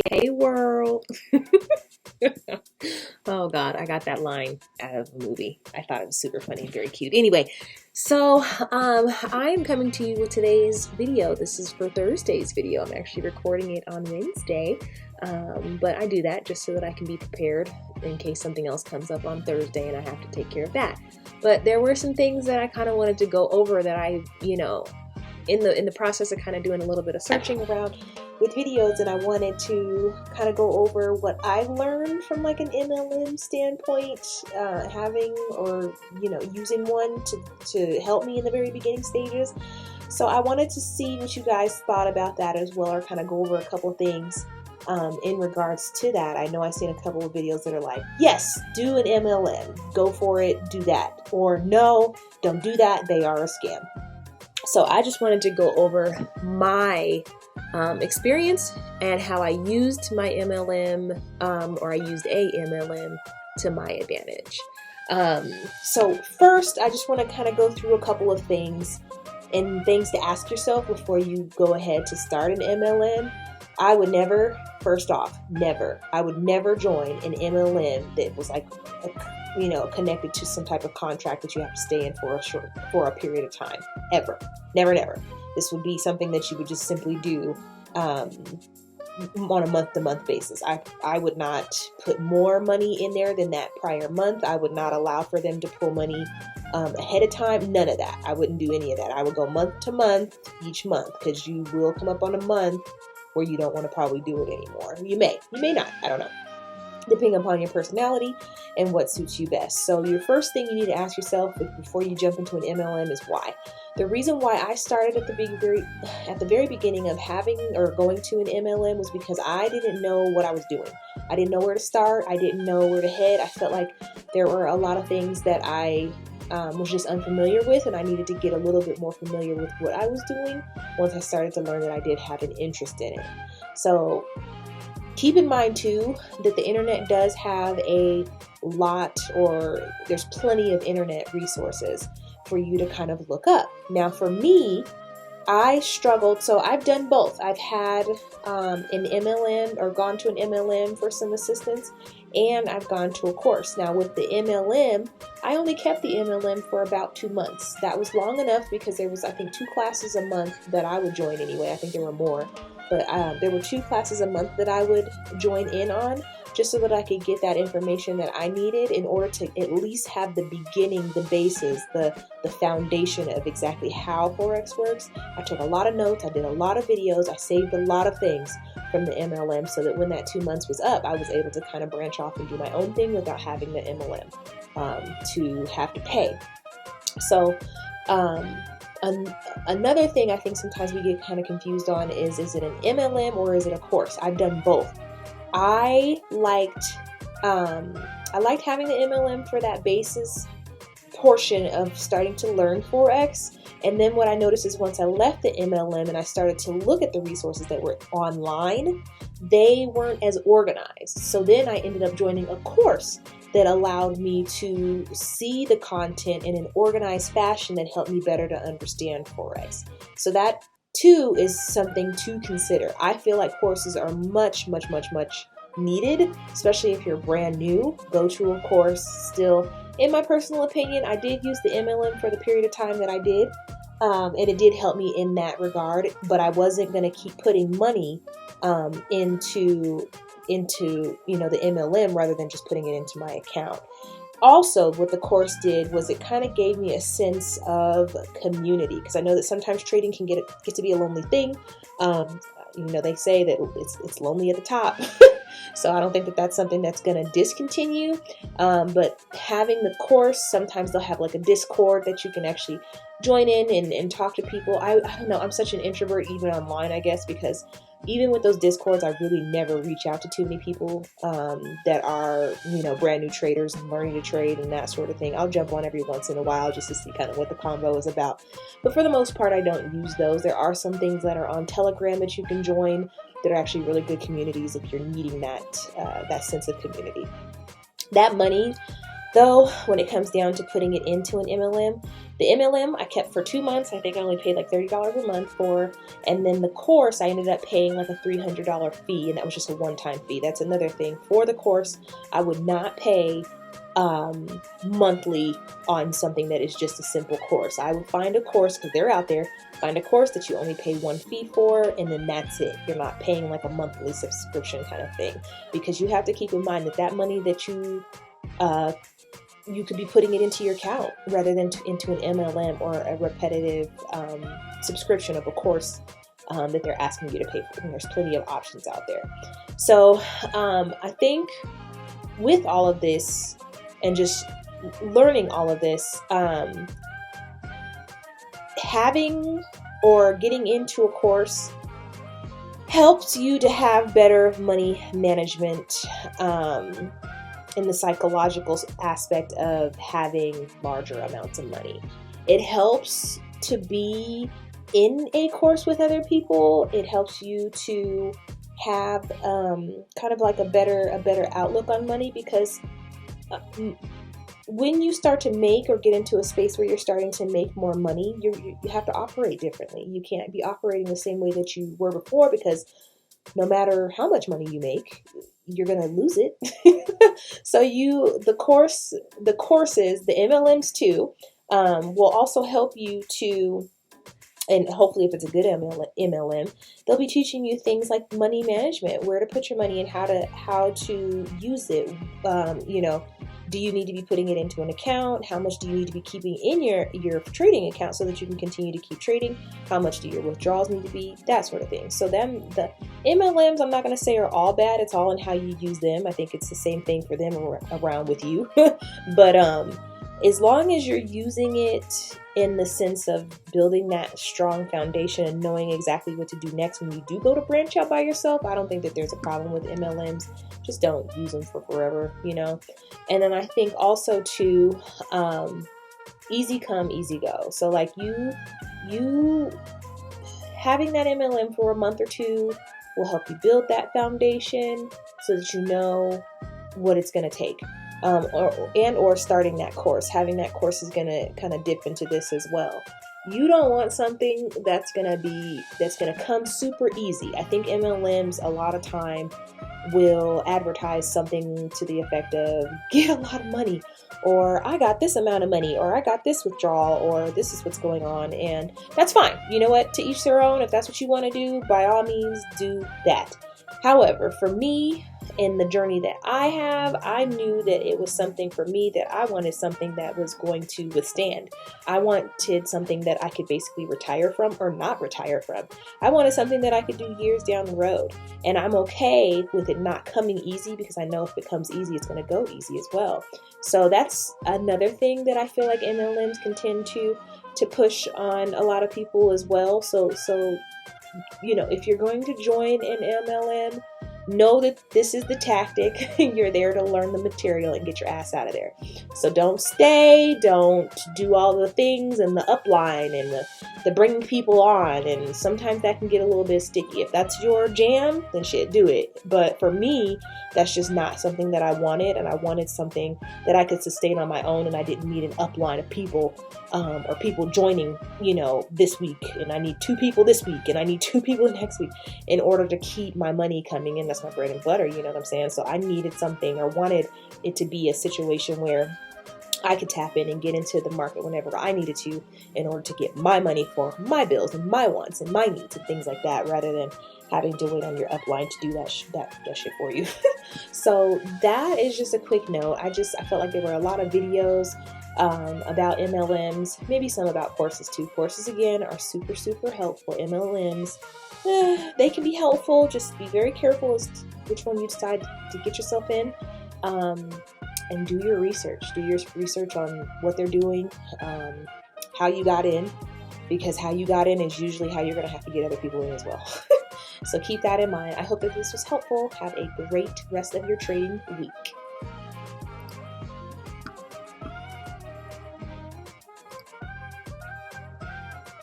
Hey world. Oh God, I got that line out of a movie. I thought it was super funny and very cute. Anyway, so I am coming to you with today's video. This is for Thursday's video. I'm actually recording it on Wednesday, but I do that just so that I can be prepared in case something else comes up on Thursday and I have to take care of that. But there were some things that I kind of wanted to go over that I, in the process of kind of doing a little bit of searching around with videos, and I wanted to kind of go over what I've learned from like an MLM standpoint, having or using one to help me in the very beginning stages. So I wanted to see what you guys thought about that as well, or kind of go over a couple things in regards to that. I know I've seen a couple of videos that are like, yes, do an MLM, go for it, do that, or no, don't do that, they are a scam. So I just wanted to go over my experience and how I used my MLM, or I used a MLM to my advantage. So first, I just want to kind of go through a couple of things and things to ask yourself before you go ahead to start an MLM. I would never, first off, I would never join an MLM that was like, connected to some type of contract that you have to stay in for a period of time. Ever. Never. This would be something that you would just simply do on a month-to-month basis. I would not put more money in there than that prior month. I would not allow for them to pull money ahead of time. None of that. I wouldn't do any of that. I would go month to month each month, because you will come up on a month where you don't want to probably do it anymore. You may not. I don't know, depending upon your personality and what suits you best. So your first thing you need to ask yourself before you jump into an MLM is why. The reason why I started at the very beginning of having or going to an MLM was because I didn't know what I was doing. I didn't know where to start. I didn't know where to head. I felt like there were a lot of things that I was just unfamiliar with, and I needed to get a little bit more familiar with what I was doing once I started to learn that I did have an interest in it. So keep in mind too that the internet does have a lot, or there's plenty of internet resources for you to kind of look up. Now for me, I struggled, so I've done both. I've had an MLM or gone to an MLM for some assistance, and I've gone to a course. Now with the MLM, I only kept the MLM for about 2 months. That was long enough because there was, I think, 2 classes a month that I would join anyway. I think there were more, but there were 2 classes a month that I would join in on, just so that I could get that information that I needed in order to at least have the beginning, the basis, the foundation of exactly how Forex works. I took a lot of notes. I did a lot of videos. I saved a lot of things from the MLM so that when that 2 months was up, I was able to kind of branch off and do my own thing without having the MLM to have to pay. So another thing I think sometimes we get kind of confused on is it an MLM or is it a course? I've done both. I liked having the MLM for that basis portion of starting to learn Forex. And then what I noticed is once I left the MLM and I started to look at the resources that were online, they weren't as organized. So then I ended up joining a course that allowed me to see the content in an organized fashion that helped me better to understand Forex. So that too is something to consider. I feel like courses are much needed, especially if you're brand new. Go to a course. Still, in my personal opinion, I did use the MLM for the period of time that I did, and it did help me in that regard, but I wasn't going to keep putting money into the MLM rather than just putting it into my account. Also, what the course did was it kind of gave me a sense of community, because I know that sometimes trading can get to be a lonely thing. They say that it's lonely at the top. So I don't think that that's something that's going to discontinue. But having the course, sometimes they'll have like a Discord that you can actually join in and talk to people. I don't know. I'm such an introvert even online, I guess, because even with those Discords, I really never reach out to too many people that are, brand new traders and learning to trade and that sort of thing. I'll jump on every once in a while just to see kind of what the convo is about. But for the most part, I don't use those. There are some things that are on Telegram that you can join that are actually really good communities if you're needing that sense of community. That money Though when it comes down to putting it into an MLM, the MLM I kept for 2 months. I think I only paid like $30 a month for, and then the course I ended up paying like a $300 fee, and that was just a one-time fee. That's another thing. For the course, I would not pay monthly on something that is just a simple course. I would find a course, because they're out there, find a course that you only pay one fee for, and then that's it. You're not paying like a monthly subscription kind of thing, because you have to keep in mind that that money that you could be putting it into your account rather than into an MLM or a repetitive subscription of a course that they're asking you to pay for. And there's plenty of options out there. So I think with all of this and just learning all of this, having or getting into a course helps you to have better money management in the psychological aspect of having larger amounts of money. It helps to be in a course with other people. It helps you to have kind of like a better outlook on money, because when you start to make or get into a space where you're starting to make more money, you have to operate differently. You can't be operating the same way that you were before, because no matter how much money you make, you're going to lose it. So the courses, the MLMs too, will also help you to, and hopefully if it's a good MLM, they'll be teaching you things like money management, where to put your money and how to use it. Do you need to be putting it into an account? How much do you need to be keeping in your trading account so that you can continue to keep trading? How much do your withdrawals need to be? That sort of thing. So the MLMs, I'm not going to say are all bad. It's all in how you use them. I think it's the same thing for them around with you. But as long as you're using it in the sense of building that strong foundation and knowing exactly what to do next when you do go to branch out by yourself, I don't think that there's a problem with MLMs. Just don't use them for forever, And then I think also too, easy come, easy go. So like you having that MLM for a month or two will help you build that foundation so that you know what it's going to take. Or starting that course. Having that course is going to kind of dip into this as well. You don't want something that's going to come super easy. I think MLMs a lot of time will advertise something to the effect of get a lot of money, or I got this amount of money, or I got this withdrawal, or this is what's going on. And that's fine. You know what? To each their own. If that's what you want to do, by all means do that. However, for me, in the journey that I have, I knew that it was something for me that I wanted something that was going to withstand. I wanted something that I could basically retire from or not retire from. I wanted something that I could do years down the road. And I'm okay with it not coming easy, because I know if it comes easy, it's going to go easy as well. So that's another thing that I feel like MLMs can tend to push on a lot of people as well. So if you're going to join an MLM, know that this is the tactic. You're there to learn the material and get your ass out of there. So don't do all the things and the upline and the bringing people on. And sometimes that can get a little bit sticky. If that's your jam, then shit, do it. But for me, that's just not something that I wanted. And I wanted something that I could sustain on my own. And I didn't need an upline of people or people joining, this week. And I need 2 people this week. And I need 2 people next week in order to keep my money coming in. That's my bread and butter, you know what I'm saying? So I needed something, or wanted it to be a situation where I could tap in and get into the market whenever I needed to in order to get my money for my bills and my wants and my needs and things like that, rather than having to wait on your upline to do that shit for you. So that is just a quick note. I felt like there were a lot of videos about MLMs, maybe some about courses too. Courses, again, are super, super helpful. MLMs, they can be helpful. Just be very careful as to which one you decide to get yourself in. And do your research. Do your research on what they're doing, how you got in, because how you got in is usually how you're going to have to get other people in as well. So keep that in mind. I hope that this was helpful. Have a great rest of your trading week.